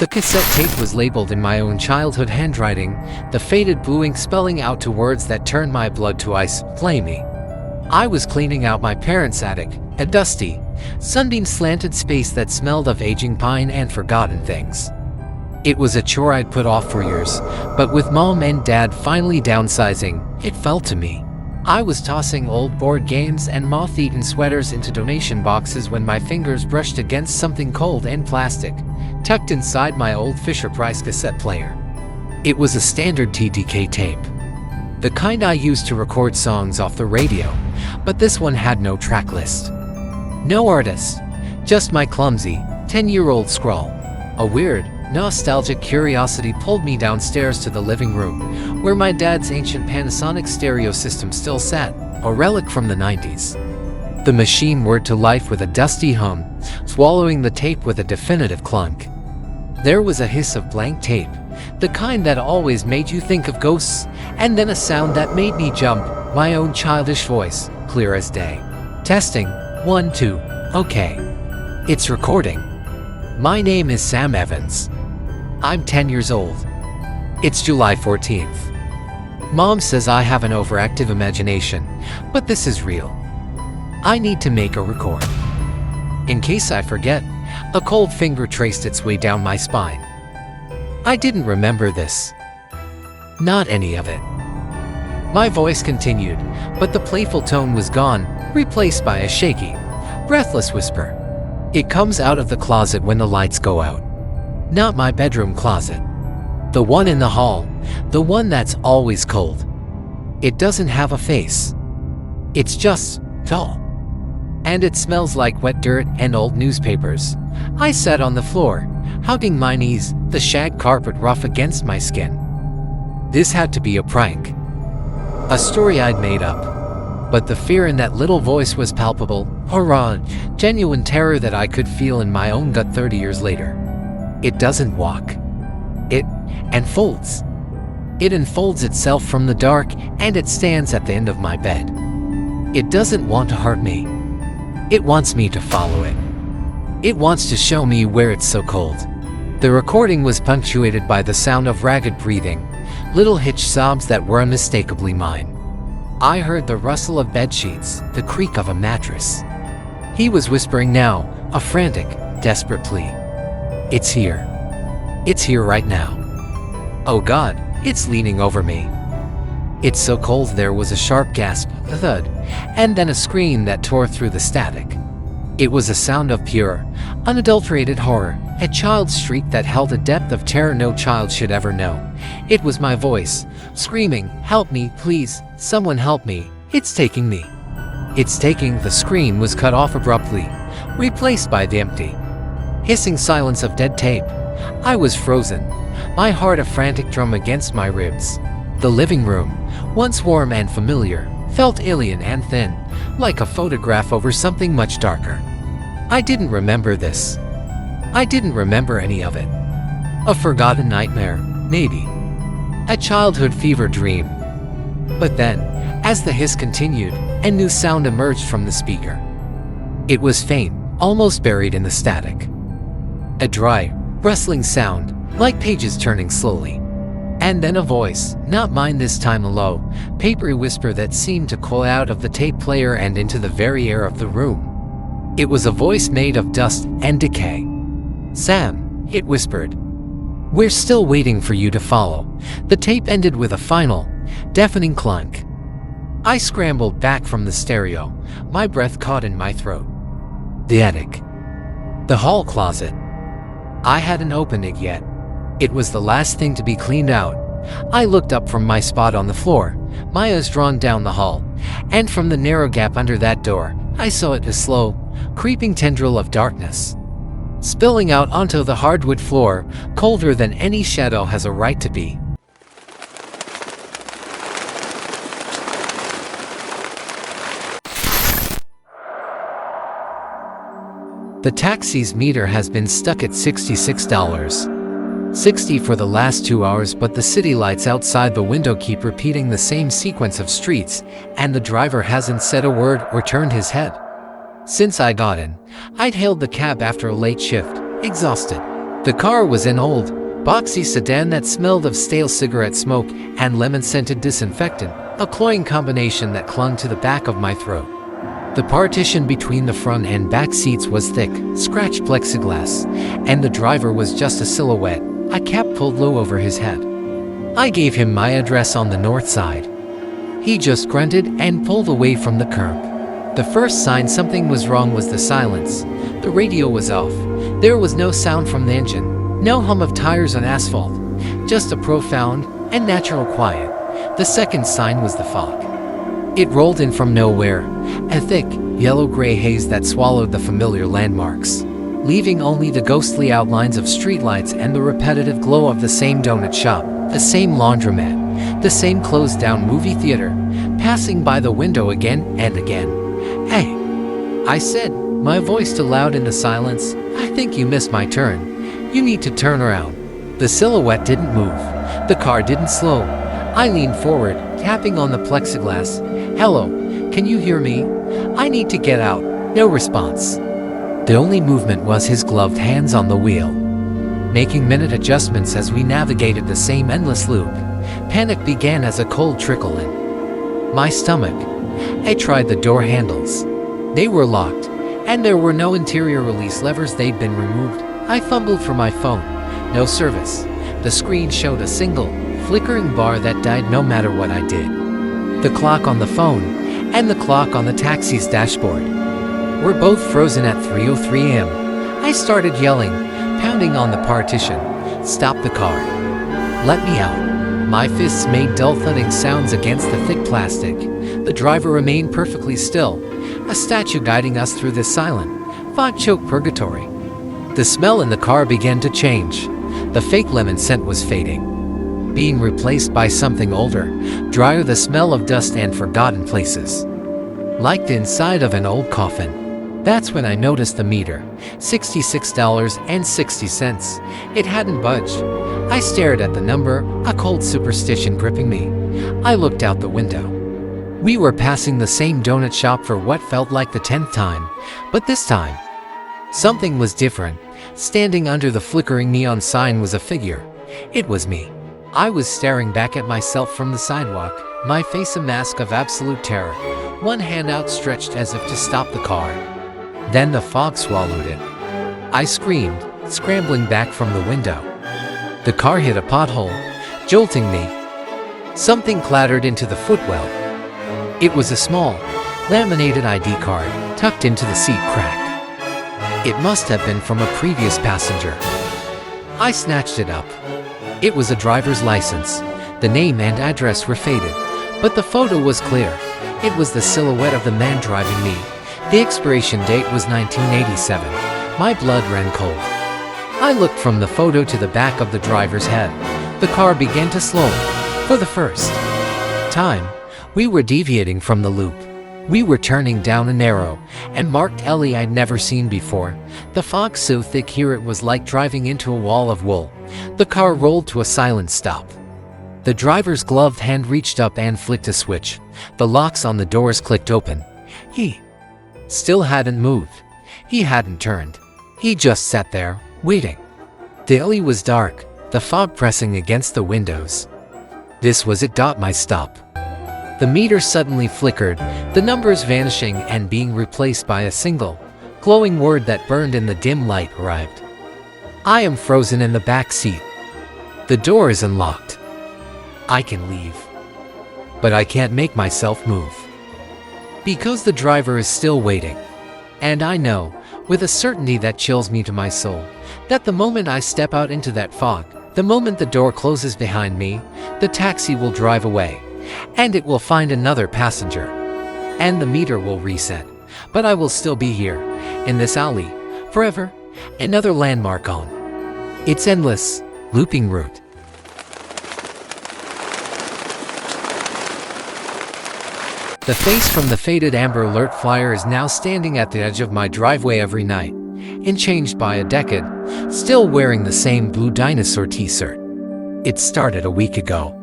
The cassette tape was labeled in my own childhood handwriting, the faded blue ink spelling out two words that turned my blood to ice: play me. I was cleaning out my parents' attic, a dusty, sunbeam-slanted space that smelled of aging pine and forgotten things. It was a chore I'd put off for years, but with Mom and Dad finally downsizing, it fell to me. I was tossing old board games and moth-eaten sweaters into donation boxes when my fingers brushed against something cold and plastic, tucked inside my old Fisher-Price cassette player. It was a standard TDK tape, the kind I used to record songs off the radio, but this one had no track list. No artist, just my clumsy, 10-year-old scrawl. A weird, nostalgic curiosity pulled me downstairs to the living room, where my dad's ancient Panasonic stereo system still sat, a relic from the 90s. The machine whirred to life with a dusty hum, swallowing the tape with a definitive clunk. There was a hiss of blank tape, the kind that always made you think of ghosts, and then a sound that made me jump, my own childish voice, clear as day. Testing, 1, 2, okay. It's recording. My name is Sam Evans. I'm 10 years old. It's July 14th. Mom says I have an overactive imagination, but this is real. I need to make a record. In case I forget, a cold finger traced its way down my spine. I didn't remember this. Not any of it. My voice continued, but the playful tone was gone, replaced by a shaky, breathless whisper. It comes out of the closet when the lights go out. Not my bedroom closet. The one in the hall, the one that's always cold. It doesn't have a face. It's just tall. And it smells like wet dirt and old newspapers. I sat on the floor, hugging my knees, the shag carpet rough against my skin. This had to be a prank. A story I'd made up. But the fear in that little voice was palpable, horror, genuine terror that I could feel in my own gut 30 years later. It doesn't walk. It unfolds. It unfolds itself from the dark, and it stands at the end of my bed. It doesn't want to hurt me. It wants me to follow it. It wants to show me where it's so cold. The recording was punctuated by the sound of ragged breathing, little hitched sobs that were unmistakably mine. I heard the rustle of bedsheets, the creak of a mattress. He was whispering now, a frantic, desperate plea. It's here. It's here right now. Oh God, it's leaning over me. It's so cold. There was a sharp gasp, a thud, and then a scream that tore through the static. It was a sound of pure, unadulterated horror, a child's shriek that held a depth of terror no child should ever know. It was my voice, screaming, "Help me, please, someone help me, it's taking me." It's taking. The scream was cut off abruptly, replaced by the empty, hissing silence of dead tape. I was frozen, my heart a frantic drum against my ribs. The living room, once warm and familiar, felt alien and thin, like a photograph over something much darker. I didn't remember this. I didn't remember any of it. A forgotten nightmare, maybe. A childhood fever dream. But then, as the hiss continued, a new sound emerged from the speaker. It was faint, almost buried in the static. A dry, rustling sound, like pages turning slowly. And then a voice, not mine this time, a low, papery whisper that seemed to call out of the tape player and into the very air of the room. It was a voice made of dust and decay. "Sam," it whispered. "We're still waiting for you to follow." The tape ended with a final, deafening clunk. I scrambled back from the stereo, my breath caught in my throat. The attic. The hall closet. I hadn't opened it yet. It was the last thing to be cleaned out. I looked up from my spot on the floor, my eyes drawn down the hall, and from the narrow gap under that door, I saw it, a slow, creeping tendril of darkness, spilling out onto the hardwood floor, colder than any shadow has a right to be. The taxi's meter has been stuck at $66. $60 for the last 2 hours, but the city lights outside the window keep repeating the same sequence of streets, and the driver hasn't said a word or turned his head. Since I got in, I'd hailed the cab after a late shift, exhausted. The car was an old, boxy sedan that smelled of stale cigarette smoke and lemon-scented disinfectant, a cloying combination that clung to the back of my throat. The partition between the front and back seats was thick, scratched plexiglass, and the driver was just a silhouette, a cap pulled low over his head. I gave him my address on the north side. He just grunted and pulled away from the curb. The first sign something was wrong was the silence. The radio was off. There was no sound from the engine, no hum of tires on asphalt, just a profound and natural quiet. The second sign was the fog. It rolled in from nowhere, a thick, yellow-gray haze that swallowed the familiar landmarks, leaving only the ghostly outlines of streetlights and the repetitive glow of the same donut shop, the same laundromat, the same closed-down movie theater, passing by the window again and again. "Hey," I said, my voice too loud in the silence, "I think you missed my turn. You need to turn around." The silhouette didn't move. The car didn't slow. I leaned forward, tapping on the plexiglass. "Hello, can you hear me? I need to get out." No response. The only movement was his gloved hands on the wheel, making minute adjustments as we navigated the same endless loop. Panic began as a cold trickle in my stomach. I tried the door handles. They were locked, and there were no interior release levers. They'd been removed. I fumbled for my phone. No service. The screen showed a single, flickering bar that died no matter what I did. The clock on the phone and the clock on the taxi's dashboard were both frozen at 3:03 a.m. I started yelling, pounding on the partition. "Stop the car. Let me out." My fists made dull thudding sounds against the thick plastic. The driver remained perfectly still, a statue guiding us through this silent, fog-choked purgatory. The smell in the car began to change. The fake lemon scent was fading, being replaced by something older, drier, the smell of dust and forgotten places, like the inside of an old coffin. That's when I noticed the meter, $66.60. It hadn't budged. I stared at the number, a cold superstition gripping me. I looked out the window. We were passing the same donut shop for what felt like the 10th time, but this time, something was different. Standing under the flickering neon sign was a figure. It was me. I was staring back at myself from the sidewalk, my face a mask of absolute terror, one hand outstretched as if to stop the car. Then the fog swallowed it. I screamed, scrambling back from the window. The car hit a pothole, jolting me. Something clattered into the footwell. It was a small, laminated ID card tucked into the seat crack. It must have been from a previous passenger. I snatched it up. It was a driver's license. The name and address were faded, but the photo was clear. It was the silhouette of the man driving me. The expiration date was 1987. My blood ran cold. I looked from the photo to the back of the driver's head. The car began to slow. For the first time, we were deviating from the loop. We were turning down a narrow and marked alley I'd never seen before. The fog so thick here it was like driving into a wall of wool. The car rolled to a silent stop. The driver's gloved hand reached up and flicked a switch. The locks on the doors clicked open. He still hadn't moved. He hadn't turned. He just sat there, waiting. The alley was dark, the fog pressing against the windows. This was it. My stop. The meter suddenly flickered, the numbers vanishing and being replaced by a single, glowing word that burned in the dim light. Arrived. I am frozen in the back seat. The door is unlocked. I can leave, but I can't make myself move, because the driver is still waiting. And I know, with a certainty that chills me to my soul, that the moment I step out into that fog, the moment the door closes behind me, the taxi will drive away, and it will find another passenger, and the meter will reset. But I will still be here, in this alley, forever, another landmark on its endless, looping route. The face from the faded Amber Alert flyer is now standing at the edge of my driveway every night, unchanged by a decade, still wearing the same blue dinosaur t-shirt. It started a week ago.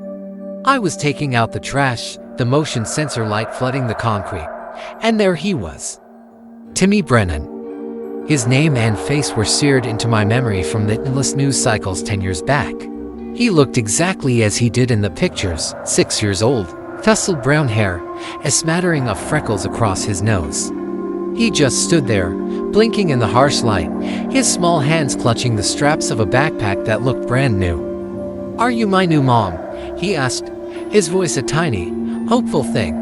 I was taking out the trash, the motion sensor light flooding the concrete, and there he was. Timmy Brennan. His name and face were seared into my memory from the endless news cycles 10 years back. He looked exactly as he did in the pictures, 6 years old, tousled brown hair, a smattering of freckles across his nose. He just stood there, blinking in the harsh light, his small hands clutching the straps of a backpack that looked brand new. "Are you my new mom?" he asked, his voice a tiny, hopeful thing.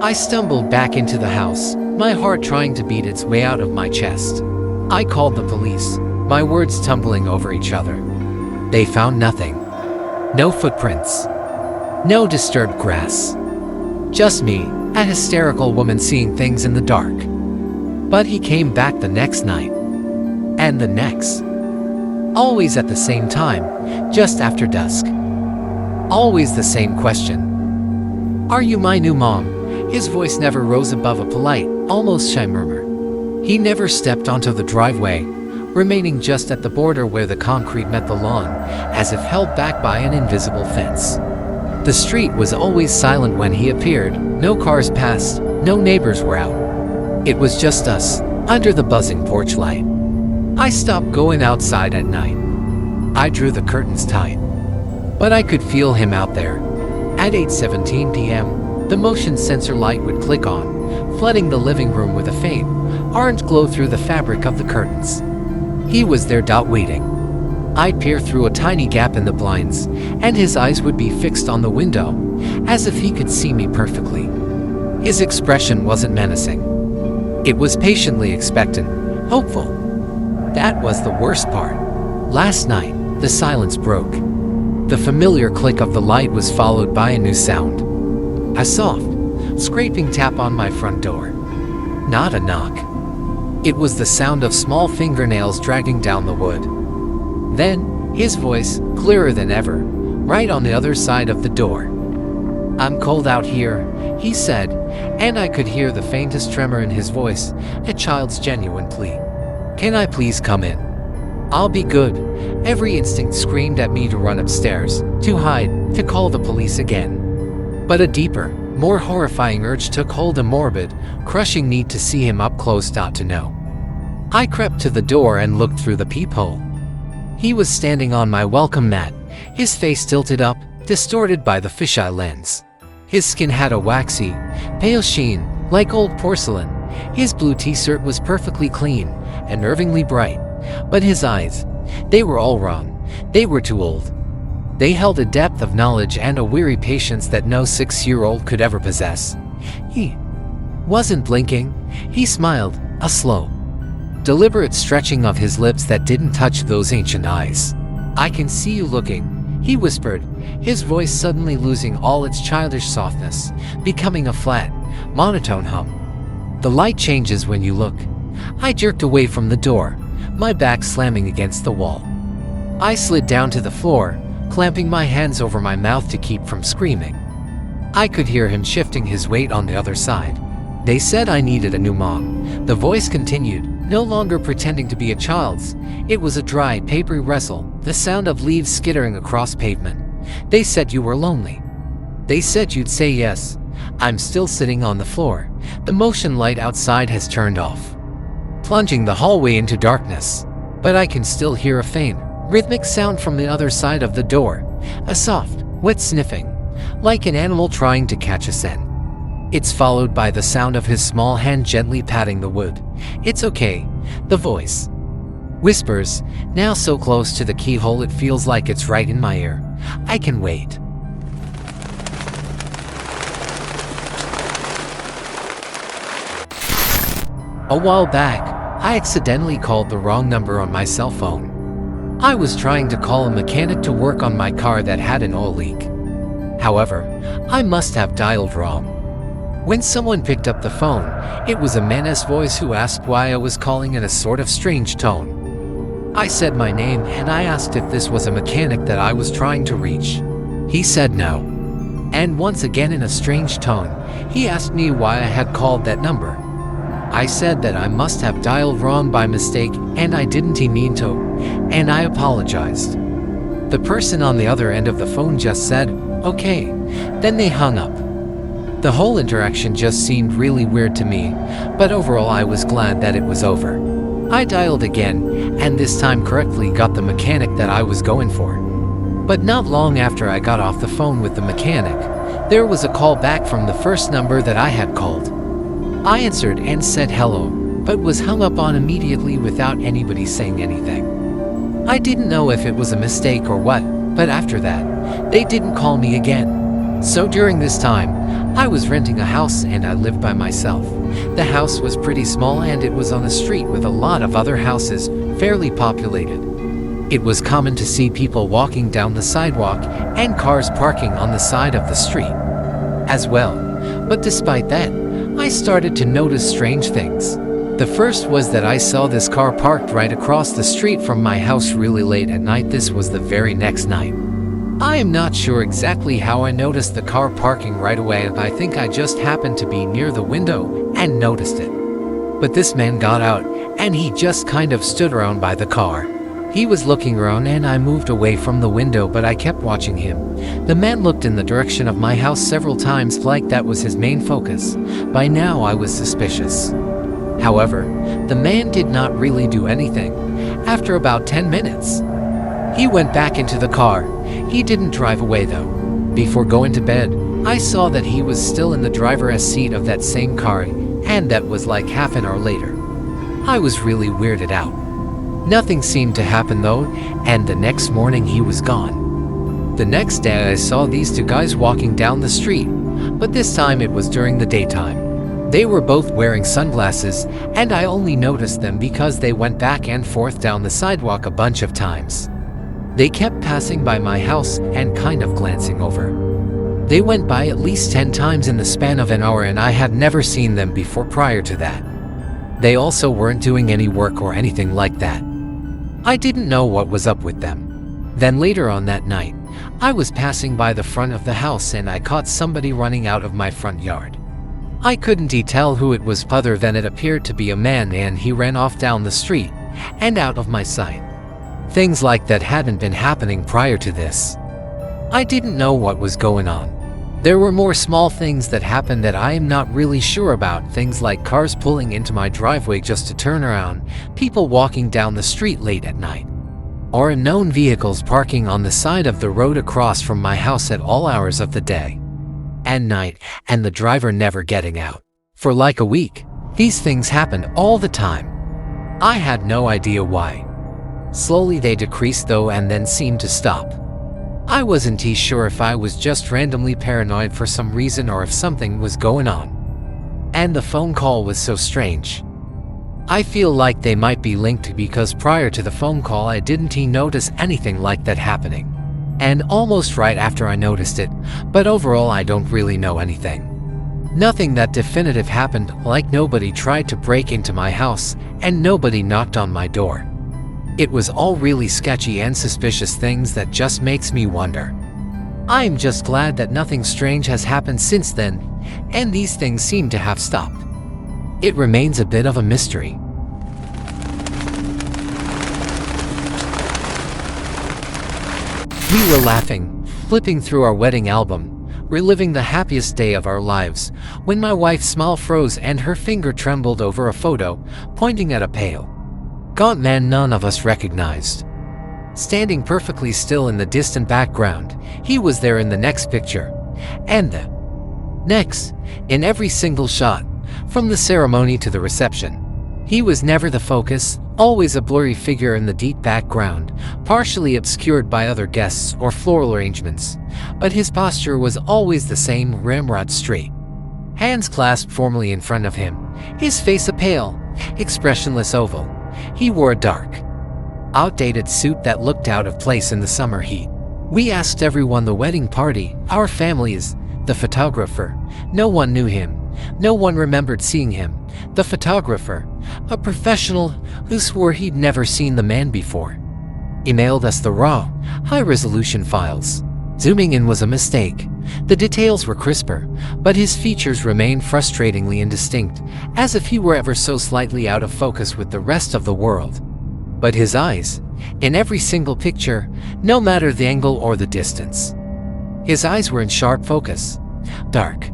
I stumbled back into the house, my heart trying to beat its way out of my chest. I called the police, my words tumbling over each other. They found nothing. No footprints. No disturbed grass. Just me, a hysterical woman seeing things in the dark. But he came back the next night. And the next. Always at the same time, just after dusk. Always the same question. "Are you my new mom?" His voice never rose above a polite, almost shy murmur. He never stepped onto the driveway, remaining just at the border where the concrete met the lawn, as if held back by an invisible fence. The street was always silent when he appeared, no cars passed, no neighbors were out. It was just us, under the buzzing porch light. I stopped going outside at night. I drew the curtains tight. But I could feel him out there. At 8:17 p.m., the motion sensor light would click on, flooding the living room with a faint, orange glow through the fabric of the curtains. He was there, waiting. I'd peer through a tiny gap in the blinds, and his eyes would be fixed on the window, as if he could see me perfectly. His expression wasn't menacing. It was patiently expectant, hopeful. That was the worst part. Last night, the silence broke. The familiar click of the light was followed by a new sound. A soft, scraping tap on my front door. Not a knock. It was the sound of small fingernails dragging down the wood. Then, his voice, clearer than ever, right on the other side of the door. "I'm cold out here," he said, and I could hear the faintest tremor in his voice, a child's genuine plea. "Can I please come in? I'll be good." Every instinct screamed at me to run upstairs, to hide, to call the police again. But a deeper, more horrifying urge took hold, a morbid, crushing need to see him up close. To know. I crept to the door and looked through the peephole. He was standing on my welcome mat, his face tilted up, distorted by the fisheye lens. His skin had a waxy, pale sheen, like old porcelain. His blue t-shirt was perfectly clean, unnervingly bright. But his eyes, they were all wrong. They were too old. They held a depth of knowledge and a weary patience that no 6-year-old could ever possess. He wasn't blinking. He smiled, a slow, deliberate stretching of his lips that didn't touch those ancient eyes. "I can see you looking," he whispered, his voice suddenly losing all its childish softness, becoming a flat, monotone hum. "The light changes when you look." I jerked away from the door, my back slamming against the wall. I slid down to the floor, clamping my hands over my mouth to keep from screaming. I could hear him shifting his weight on the other side. "They said I needed a new mom," the voice continued, no longer pretending to be a child's. It was a dry, papery rustle, the sound of leaves skittering across pavement. "They said you were lonely. They said you'd say yes." I'm still sitting on the floor. The motion light outside has turned off, plunging the hallway into darkness. But I can still hear a faint, rhythmic sound from the other side of the door, a soft, wet sniffing, like an animal trying to catch a scent. It's followed by the sound of his small hand gently patting the wood. "It's okay," the voice whispers, now so close to the keyhole it feels like it's right in my ear. "I can wait." A while back, I accidentally called the wrong number on my cell phone. I was trying to call a mechanic to work on my car that had an oil leak. However, I must have dialed wrong. When someone picked up the phone, it was a man's voice who asked why I was calling in a sort of strange tone. I said my name and I asked if this was a mechanic that I was trying to reach. He said no. And once again in a strange tone, he asked me why I had called that number. I said that I must have dialed wrong by mistake and I didn't mean to, and I apologized. The person on the other end of the phone just said, "Okay," then they hung up. The whole interaction just seemed really weird to me, but overall I was glad that it was over. I dialed again, and this time correctly got the mechanic that I was going for. But not long after I got off the phone with the mechanic, there was a call back from the first number that I had called. I answered and said hello, but was hung up on immediately without anybody saying anything. I didn't know if it was a mistake or what, but after that, they didn't call me again. So during this time, I was renting a house and I lived by myself. The house was pretty small and it was on a street with a lot of other houses, fairly populated. It was common to see people walking down the sidewalk and cars parking on the side of the street as well. But despite that, I started to notice strange things. The first was that I saw this car parked right across the street from my house really late at night. This was the very next night. I am not sure exactly how I noticed the car parking right away, and I think I just happened to be near the window and noticed it. But this man got out and he just kind of stood around by the car. He was looking around and I moved away from the window, but I kept watching him. The man looked in the direction of my house several times like that was his main focus. By now I was suspicious. However, the man did not really do anything. After about 10 minutes, he went back into the car. He didn't drive away though. Before going to bed, I saw that he was still in the driver's seat of that same car, and that was like half an hour later. I was really weirded out. Nothing seemed to happen though, and the next morning he was gone. The next day I saw these two guys walking down the street, but this time it was during the daytime. They were both wearing sunglasses, and I only noticed them because they went back and forth down the sidewalk a bunch of times. They kept passing by my house and kind of glancing over. They went by at least 10 times in the span of an hour, and I had never seen them before prior to that. They also weren't doing any work or anything like that. I didn't know what was up with them. Then later on that night, I was passing by the front of the house and I caught somebody running out of my front yard. I couldn't tell who it was other than it appeared to be a man, and he ran off down the street and out of my sight. Things like that hadn't been happening prior to this. I didn't know what was going on. There were more small things that happened that I am not really sure about, things like cars pulling into my driveway just to turn around, people walking down the street late at night, or unknown vehicles parking on the side of the road across from my house at all hours of the day and night, and the driver never getting out. For like a week, these things happened all the time. I had no idea why. Slowly they decreased though and then seemed to stop. I wasn't sure if I was just randomly paranoid for some reason or if something was going on. And the phone call was so strange. I feel like they might be linked because prior to the phone call I didn't notice anything like that happening. And almost right after I noticed it, but overall I don't really know anything. Nothing that definitive happened, like nobody tried to break into my house and nobody knocked on my door. It was all really sketchy and suspicious things that just makes me wonder. I'm just glad that nothing strange has happened since then, and these things seem to have stopped. It remains a bit of a mystery. We were laughing, flipping through our wedding album, reliving the happiest day of our lives, when my wife's smile froze and her finger trembled over a photo, pointing at a pale, gaunt man none of us recognized. Standing perfectly still in the distant background, he was there in the next picture, and the next, in every single shot, from the ceremony to the reception. He was never the focus, always a blurry figure in the deep background, partially obscured by other guests or floral arrangements, but his posture was always the same, ramrod straight, hands clasped formally in front of him, his face a pale, expressionless oval. He wore a dark, outdated suit that looked out of place in the summer heat. We asked everyone the wedding party, our families, the photographer. No one knew him. No one remembered seeing him. The photographer, a professional who swore he'd never seen the man before, emailed us the raw, high-resolution files. Zooming in was a mistake. The details were crisper, but his features remained frustratingly indistinct, as if he were ever so slightly out of focus with the rest of the world. But his eyes, in every single picture, no matter the angle or the distance, his eyes were in sharp focus, dark,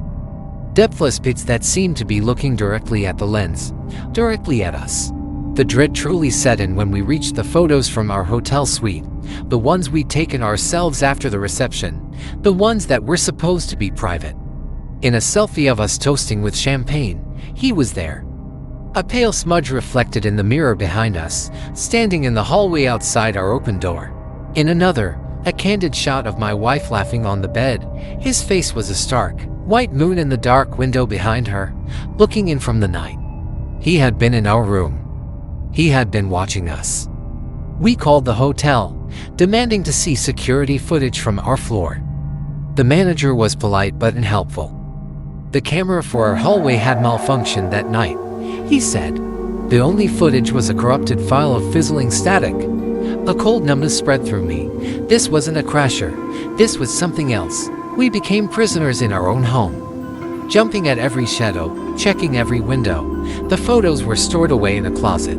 depthless pits that seemed to be looking directly at the lens, directly at us. The dread truly set in when we reached the photos from our hotel suite, the ones we'd taken ourselves after the reception, the ones that were supposed to be private. In a selfie of us toasting with champagne, he was there. A pale smudge reflected in the mirror behind us, standing in the hallway outside our open door. In another, a candid shot of my wife laughing on the bed. His face was a stark, white moon in the dark window behind her, looking in from the night. He had been in our room. He had been watching us. We called the hotel, demanding to see security footage from our floor. The manager was polite but unhelpful. The camera for our hallway had malfunctioned that night, he said. The only footage was a corrupted file of fizzling static. A cold numbness spread through me. This wasn't a crasher. This was something else. We became prisoners in our own home. Jumping at every shadow, checking every window. The photos were stored away in a closet.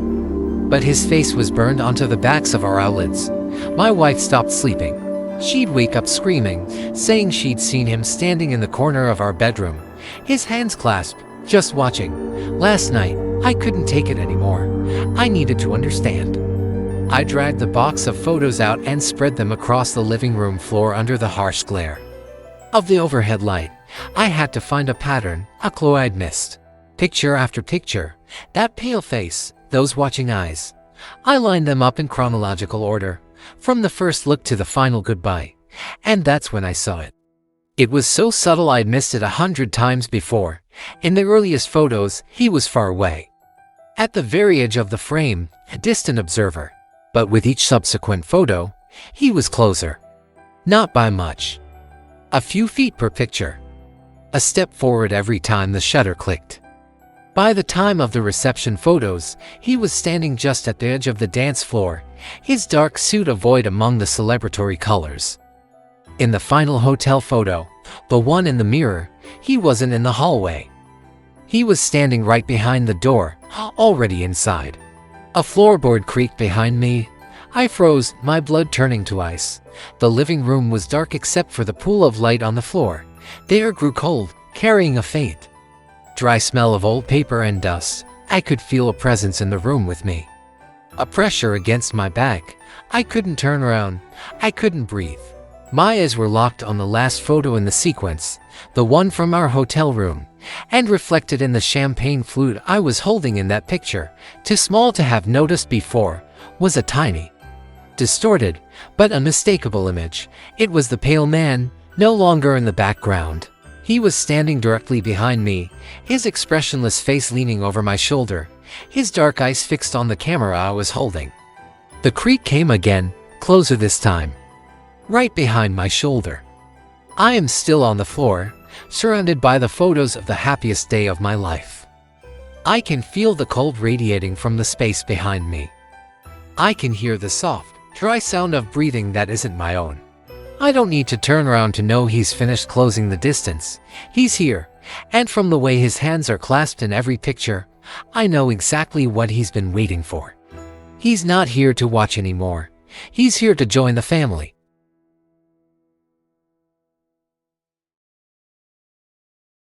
But his face was burned onto the backs of our eyelids. My wife stopped sleeping. She'd wake up screaming, saying she'd seen him standing in the corner of our bedroom, his hands clasped, just watching. Last night, I couldn't take it anymore. I needed to understand. I dragged the box of photos out and spread them across the living room floor under the harsh glare of the overhead light. I had to find a pattern, a clue I'd missed. Picture after picture, that pale face, those watching eyes. I lined them up in chronological order, from the first look to the final goodbye, and that's when I saw it. It was so subtle I'd missed it 100 times before. In the earliest photos, he was far away, at the very edge of the frame, a distant observer. But with each subsequent photo, he was closer. Not by much. A few feet per picture. A step forward every time the shutter clicked. By the time of the reception photos, he was standing just at the edge of the dance floor, his dark suit a void among the celebratory colors. In the final hotel photo, the one in the mirror, he wasn't in the hallway. He was standing right behind the door, already inside. A floorboard creaked behind me. I froze, my blood turning to ice. The living room was dark except for the pool of light on the floor. The air grew cold, carrying a faint, dry smell of old paper and dust. I could feel a presence in the room with me. A pressure against my back. I couldn't turn around. I couldn't breathe. My eyes were locked on the last photo in the sequence, the one from our hotel room, and reflected in the champagne flute I was holding in that picture, too small to have noticed before, was a tiny, distorted, but unmistakable image. It was the pale man, no longer in the background. He was standing directly behind me, his expressionless face leaning over my shoulder, his dark eyes fixed on the camera I was holding. The creak came again, closer this time, right behind my shoulder. I am still on the floor, surrounded by the photos of the happiest day of my life. I can feel the cold radiating from the space behind me. I can hear the soft, dry sound of breathing that isn't my own. I don't need to turn around to know he's finished closing the distance. He's here, and from the way his hands are clasped in every picture, I know exactly what he's been waiting for. He's not here to watch anymore. He's here to join the family.